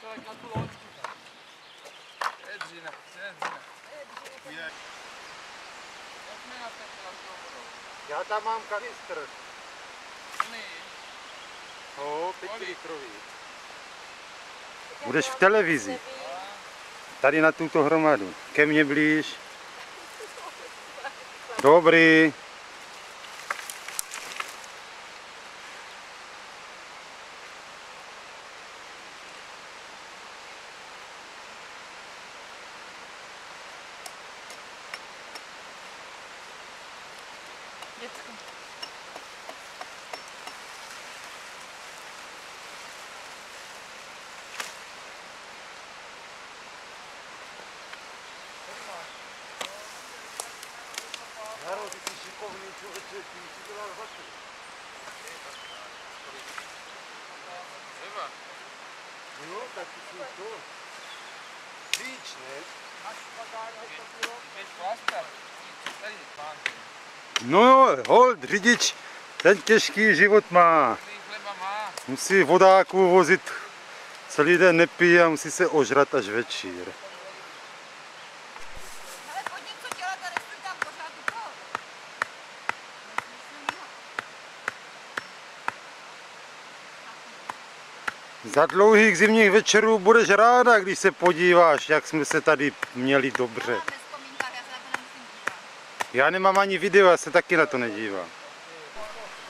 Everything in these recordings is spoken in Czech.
člověk na tu loďku. Jedřina, jedřina. Jak mi natekla s tou vodou? Já tam mám kanistr. My. No, 5 litrový. Budeš v televizi. Tady na tuto hromadu. Ke mně blíž. Dobrý. Děcko. Jaro, ty jsi šikovný člověče, ty jsi dělal vaty. Třeba. Jo, tak ty jsi to. Víč, ne? Máš špagát, víš plastar. Tady, pán. No jo, hold, řidič, ten těžký život má. Chleba má. Musí vodáků vozit, celý den nepí a musí se ožrat až večír. Ale pojď něco dělat a nestojí tam pořád u toho. Za dlouhých zimních večerů budeš ráda, když se podíváš, jak jsme se tady měli dobře. Já mám ve vzpomínkách, já se na to nemusím dívat. Já nemám ani video, já se taky na to nedívám.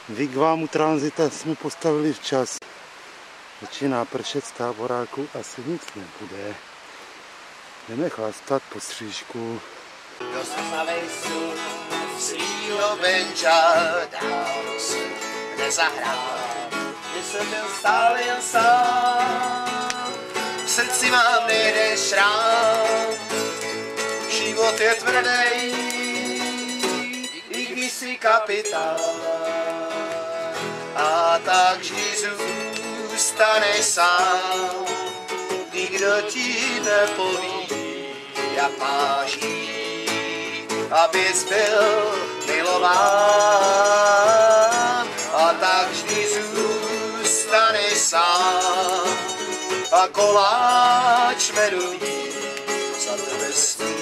Vigvámu Transita jsme postavili včas. Začíná pršet, z táboráku asi nic nebude. Jdeme chlastat po střížku. Do slavesu svýho benča dávno se nezahrál, když jsem byl stále jen sám. V srdci mám nejde šrám, život je tvrdý, i když jsi kapitán. A tak vždy zůstaneš sám, nikdo ti nepoví, jak máš jít, abys byl milován. A tak vždy zůstaneš sám a koláč medový za tebe sní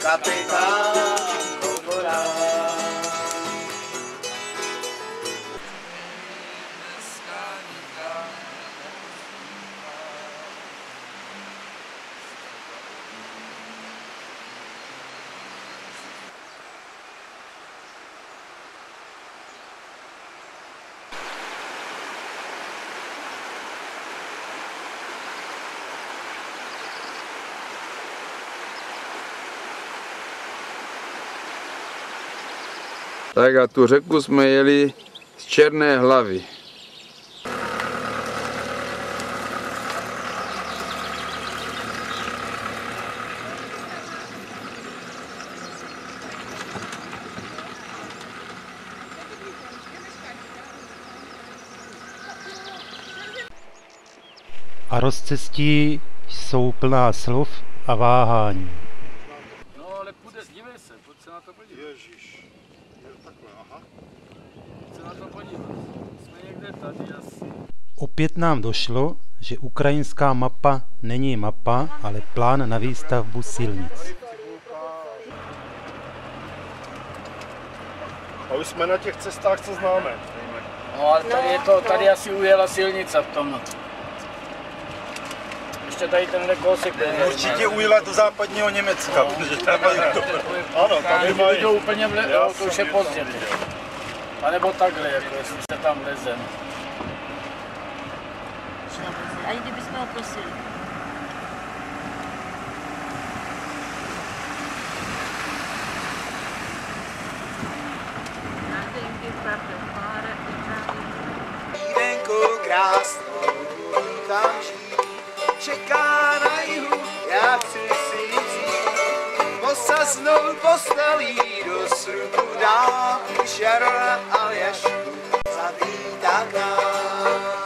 kapitán Kormorán. Tak a tu řeku jsme jeli z Černé Hlavy. A rozcestí jsou plná slov a váhání. No ale dívej se, pojď se na to podívat. Ježíš, je takhle, aha. Pojď se na to podívat. Jsme někde tady asi. Opět nám došlo, že ukrajinská mapa není mapa, ale plán na výstavbu silnic. A už jsme na těch cestách, co známe. No ale tady je to, tady asi ujela silnice v tom. Ještě tady tenhle kousek. Určitě ujela do západního Německa, protože tam mají to. Ano, tam mají. Jdou úplně to už je pozdě. A nebo takhle, jako jestli se tam leze. Ani kdybychom ho prosili. Venku krásnou vítám žít, čeká na jihu, já chci si vzít. Mosa znovu postaví do srubu dám, Šarona Aljašku zavítá k nám.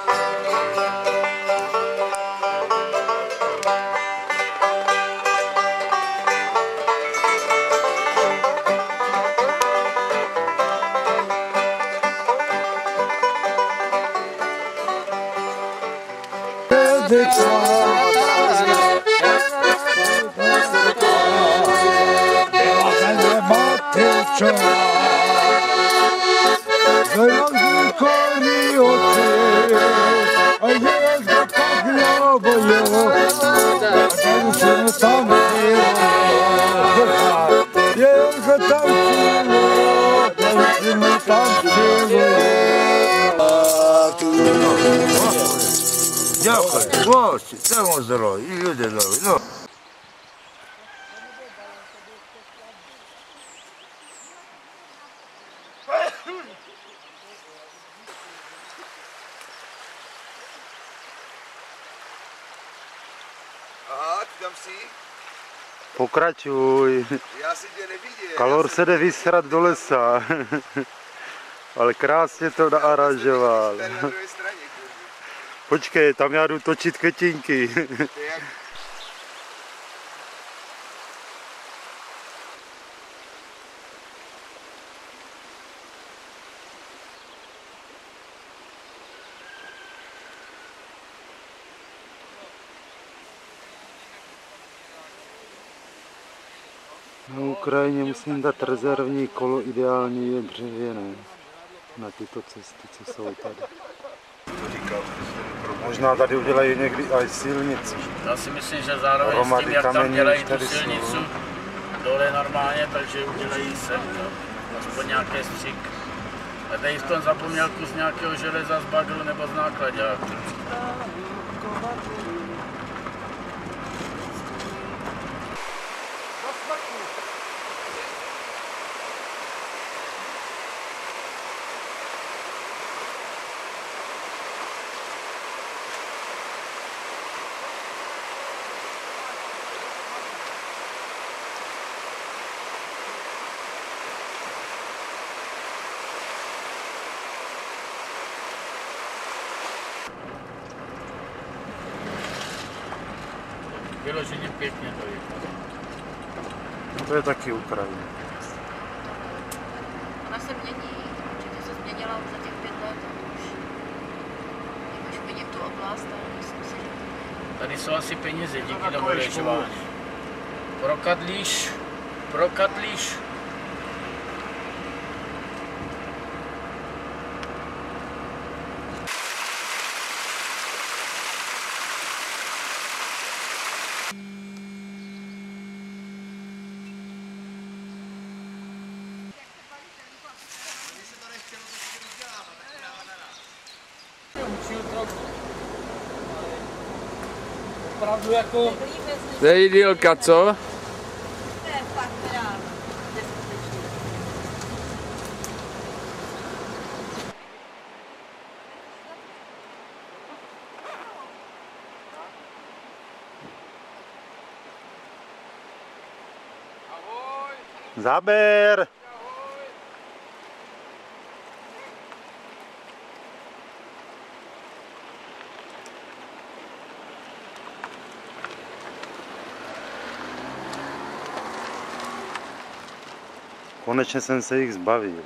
Дякую, хлопці, це вам здоров'я, і люди добрі. Ну. Aha, ty tam jsi? Pokračuj. Já si tě neviděl. Kalor se jde vysrat do lesa. Ale krásně to naaranžoval. Tady na druhé straně, kurva. Počkej, tam já jdu točit květinky. To je jak... Na Ukrajině musím dát rezervní kolo, ideální je dřevěné. Na tyto cesty, co jsou tady. Možná tady udělají někdy i silnici. Já si myslím, že zároveň s Hromady tím, jak tam kamení dělají už tu tady jsou. silnicu dole normálně, takže udělají sem, aspoň nějaké střik. A tady v tom zapomněl kus nějakého železa z bagru nebo z náklaďáku. Vyloženě pěkně to je. To je taky Ukrajina. Ona se mění, určitě se změnila za těch 5 let. Už vidím tu oblast, ale myslím si, že... Tady jsou asi peníze díky tomu léčování. Prokadlíš. Opravdu jako... To je idylka, co? To je fakt teda neskutečný. Záber! Konečně jsem se jich zbavil.